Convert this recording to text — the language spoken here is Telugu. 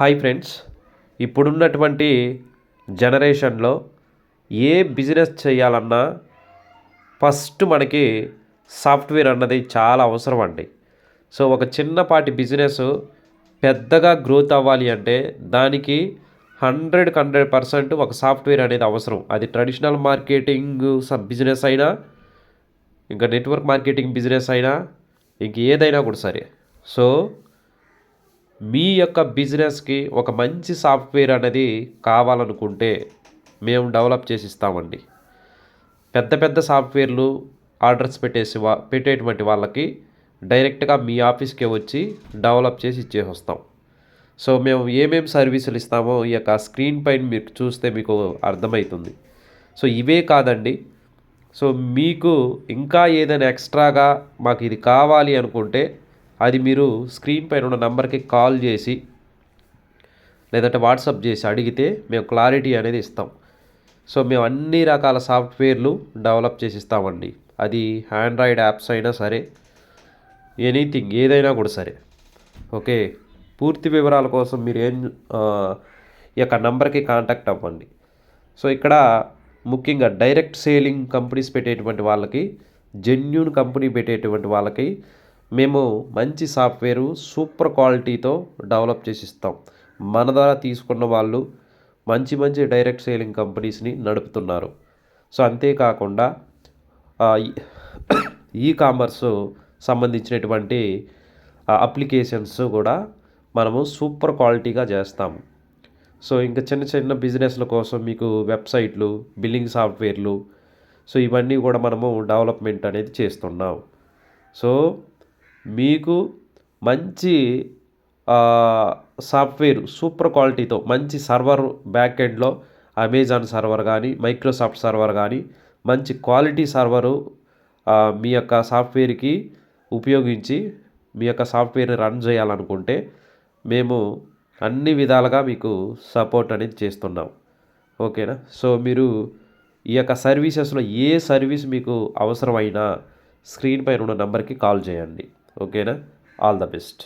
హాయ్ ఫ్రెండ్స్, ఇప్పుడున్నటువంటి జనరేషన్లో ఏ బిజినెస్ చేయాలన్నా ఫస్ట్ మనకి సాఫ్ట్వేర్ అన్నది చాలా అవసరం అండి. సో ఒక చిన్నపాటి బిజినెస్ పెద్దగా గ్రోత్ అవ్వాలి అంటే దానికి 100% ఒక సాఫ్ట్వేర్ అనేది అవసరం. అది ట్రెడిషనల్ మార్కెటింగ్ బిజినెస్ అయినా, ఇంకా నెట్వర్క్ మార్కెటింగ్ బిజినెస్ అయినా, ఇంక ఏదైనా కూడా సరే. సో మీ యొక్క బిజినెస్కి ఒక మంచి సాఫ్ట్వేర్ అనేది కావాలనుకుంటే మేము డెవలప్ చేసి ఇస్తామండి. పెద్ద పెద్ద సాఫ్ట్వేర్లు ఆర్డర్స్ పెట్టేటువంటి వాళ్ళకి డైరెక్ట్గా మీ ఆఫీస్కే వచ్చి డెవలప్ చేసి ఇచ్చేసి వస్తాం. సో మేము ఏమేమి సర్వీసులు ఇస్తామో ఈ యొక్క స్క్రీన్ పైన మీరు చూస్తే మీకు అర్థమవుతుంది. సో ఇవే కాదండి, సో మీకు ఇంకా ఏదైనా ఎక్స్ట్రాగా మాకు ఇది కావాలి అనుకుంటే అది మీరు స్క్రీన్ పైన ఉన్న నెంబర్కి కాల్ చేసి లేదంటే వాట్సాప్ చేసి అడిగితే మేము క్లారిటీ అనేది ఇస్తాం. సో మేము అన్ని రకాల సాఫ్ట్వేర్లు డెవలప్ చేసి ఇస్తామండి. అది ఆండ్రాయిడ్ యాప్స్ అయినా సరే, ఎనీథింగ్ ఏదైనా కూడా సరే. ఓకే, పూర్తి వివరాల కోసం మీరు ఈ యొక్క నెంబర్కి కాంటాక్ట్ అవ్వండి. సో ఇక్కడ ముఖ్యంగా డైరెక్ట్ సేలింగ్ కంపెనీస్ పెట్టేటువంటి వాళ్ళకి, జెన్యూన్ కంపెనీ పెట్టేటువంటి వాళ్ళకి మేము మంచి సాఫ్ట్వేరు సూపర్ క్వాలిటీతో డెవలప్ చేసి ఇస్తాం. మన ద్వారా తీసుకున్న వాళ్ళు మంచి మంచి డైరెక్ట్ సేలింగ్ కంపెనీస్ని నడుపుతున్నారు. సో అంతేకాకుండా ఈ కామర్స్ సంబంధించినటువంటి అప్లికేషన్స్ కూడా మనము సూపర్ క్వాలిటీగా చేస్తాము. సో ఇంకా చిన్న చిన్న బిజినెస్ల కోసం మీకు వెబ్సైట్లు, బిల్లింగ్ సాఫ్ట్వేర్లు, సో ఇవన్నీ కూడా మనము డెవలప్మెంట్ అనేది చేస్తున్నాం. సో మీకు మంచి సాఫ్ట్వేర్ సూపర్ క్వాలిటీతో మంచి సర్వర్ బ్యాక్ ఎండ్లో అమెజాన్ సర్వర్ కానీ, మైక్రోసాఫ్ట్ సర్వర్ కానీ, మంచి క్వాలిటీ సర్వరు మీ యొక్క సాఫ్ట్వేర్కి ఉపయోగించి మీ యొక్క సాఫ్ట్వేర్ని రన్ చేయాలనుకుంటే మేము అన్ని విధాలుగా మీకు సపోర్ట్ అనేది చేస్తున్నాం. ఓకేనా? సో మీరు ఈ యొక్క సర్వీసెస్లో ఏ సర్వీస్ మీకు అవసరమైనా స్క్రీన్ పైన ఉన్న నెంబర్కి కాల్ చేయండి. ఓకేనా? All the best.